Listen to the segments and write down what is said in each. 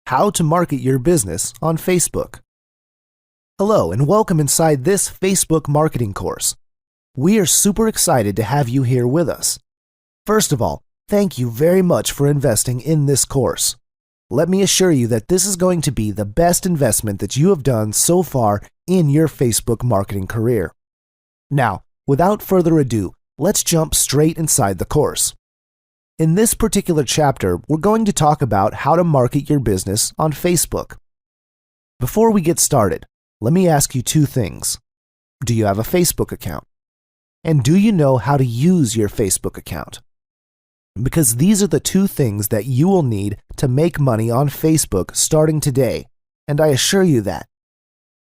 How to Market Your Business on Facebook. Hello and welcome inside this Facebook marketing course. We are super excited to have you here with us. First of all, thank you very much for investing in this course. Let me assure you that this is going to be the best investment that you have done so far in your Facebook marketing career. Now, without further ado, let's jump straight inside the course. In this particular chapter, we're going to talk about how to market your business on Facebook. Before we get started, let me ask you two things. Do you have a Facebook account? And do you know how to use your Facebook account? Because these are the two things that you will need to make money on Facebook starting today, and I assure you that.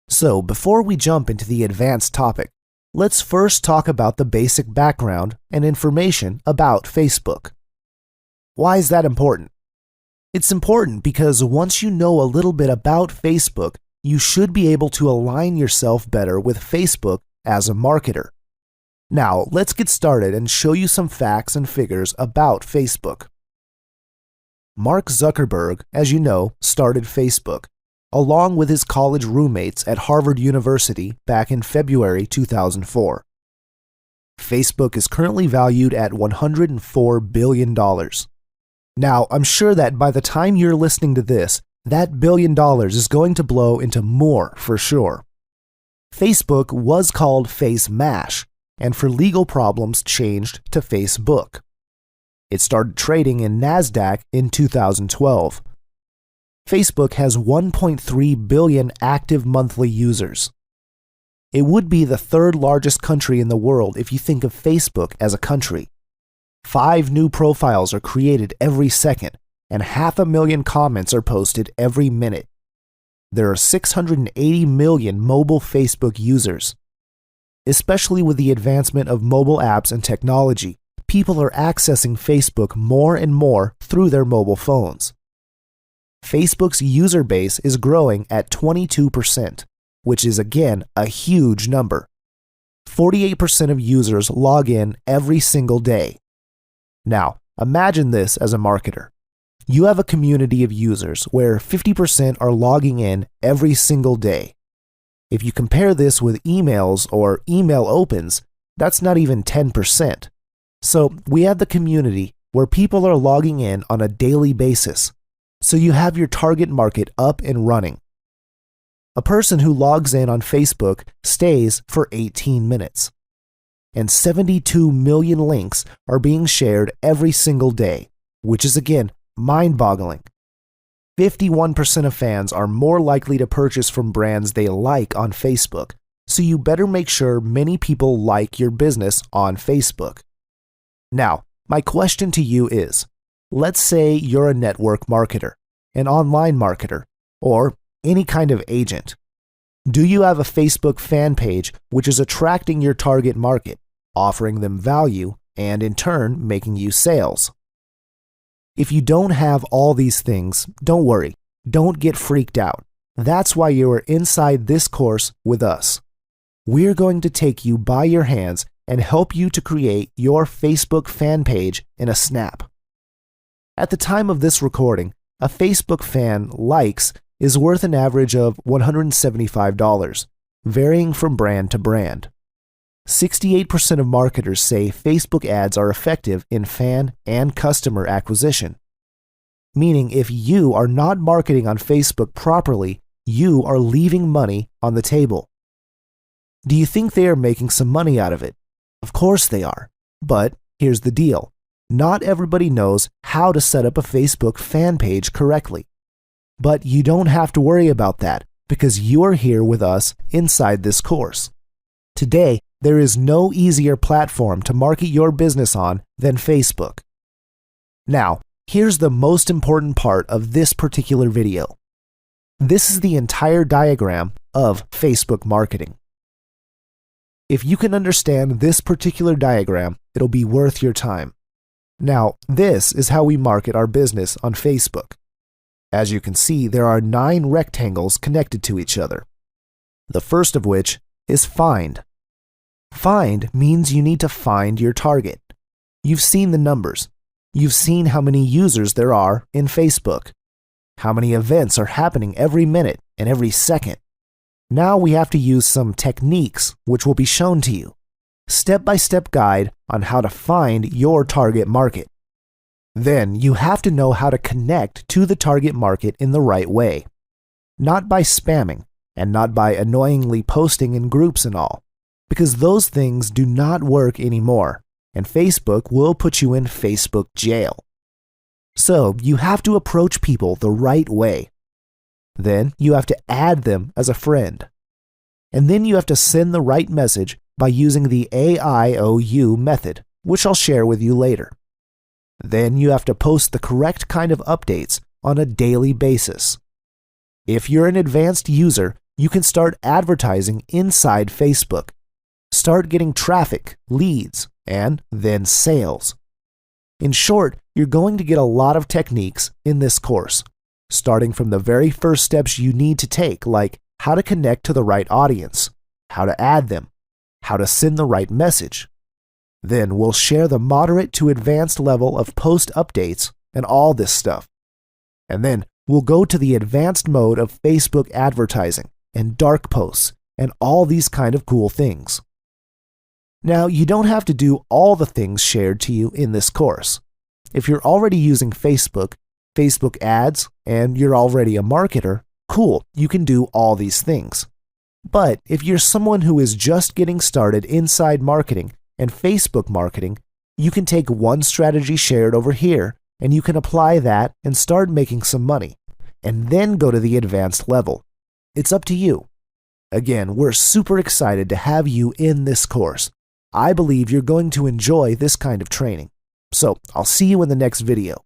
So before we jump into the advanced topic, let's first talk about the basic background and information about Facebook. Why is that important? It's important because once you know a little bit about Facebook, you should be able to align yourself better with Facebook as a marketer. Now, let's get started and show you some facts and figures about Facebook. Mark Zuckerberg, as you know, started Facebook, along with his college roommates at Harvard University back in February 2004. Facebook is currently valued at $104 billion. Now, I'm sure that by the time you're listening to this, that $1 billion is going to blow into more for sure. Facebook was called Face Mash, and for legal problems changed to Facebook. It started trading in NASDAQ in 2012. Facebook has 1.3 billion active monthly users. It would be the third largest country in the world if you think of Facebook as a country. 5 new profiles are created every second, and 500,000 comments are posted every minute. There are 680 million mobile Facebook users. Especially with the advancement of mobile apps and technology, people are accessing Facebook more and more through their mobile phones. Facebook's user base is growing at 22%, which is again a huge number. 48% of users log in every single day. Now, imagine this as a marketer. You have a community of users where 50% are logging in every single day. If you compare this with emails or email opens, that's not even 10%. So we have the community where people are logging in on a daily basis. So you have your target market up and running. A person who logs in on Facebook stays for 18 minutes. And 72 million links are being shared every single day, which is again mind-boggling. 51% of fans are more likely to purchase from brands they like on Facebook, so you better make sure many people like your business on Facebook. Now, my question to you is, let's say you're a network marketer, an online marketer, or any kind of agent. Do you have a Facebook fan page which is attracting your target market, offering them value, and in turn making you sales? If you don't have all these things, don't worry. Don't get freaked out. That's why you are inside this course with us. We're going to take you by your hands and help you to create your Facebook fan page in a snap. At the time of this recording, a Facebook fan likes is worth an average of $175, varying from brand to brand. 68% of marketers say Facebook ads are effective in fan and customer acquisition. Meaning if you are not marketing on Facebook properly, you are leaving money on the table. Do you think they are making some money out of it? Of course they are. But here's the deal. Not everybody knows how to set up a Facebook fan page correctly. But you don't have to worry about that because you are here with us inside this course. Today, there is no easier platform to market your business on than Facebook. Now, here's the most important part of this particular video. This is the entire diagram of Facebook marketing. If you can understand this particular diagram, it'll be worth your time. Now, this is how we market our business on Facebook. As you can see, there are 9 rectangles connected to each other. The first of which is find. Find means you need to find your target. You've seen the numbers. You've seen how many users there are in Facebook. how many events are happening every minute and every second. Now we have to use some techniques which will be shown to you. Step-by-step guide on how to find your target market. Then you have to know how to connect to the target market in the right way. Not by spamming and not by annoyingly posting in groups and all, because those things do not work anymore, and Facebook will put you in Facebook jail. So you have to approach people the right way. Then you have to add them as a friend. And then you have to send the right message by using the AIOU method, which I'll share with you later. Then you have to post the correct kind of updates on a daily basis. If you're an advanced user, you can start advertising inside Facebook. Start getting traffic, leads, and then sales. In short, you're going to get a lot of techniques in this course, starting from the very first steps you need to take, like how to connect to the right audience, how to add them, how to send the right message. Then we'll share the moderate to advanced level of post updates and all this stuff. And then we'll go to the advanced mode of Facebook advertising and dark posts and all these kind of cool things. Now, you don't have to do all the things shared to you in this course. If you're already using Facebook, Facebook ads, and you're already a marketer, cool, you can do all these things. But if you're someone who is just getting started inside marketing and Facebook marketing, you can take one strategy shared over here and you can apply that and start making some money, and then go to the advanced level. It's up to you. Again, we're super excited to have you in this course. I believe you're going to enjoy this kind of training. So I'll see you in the next video.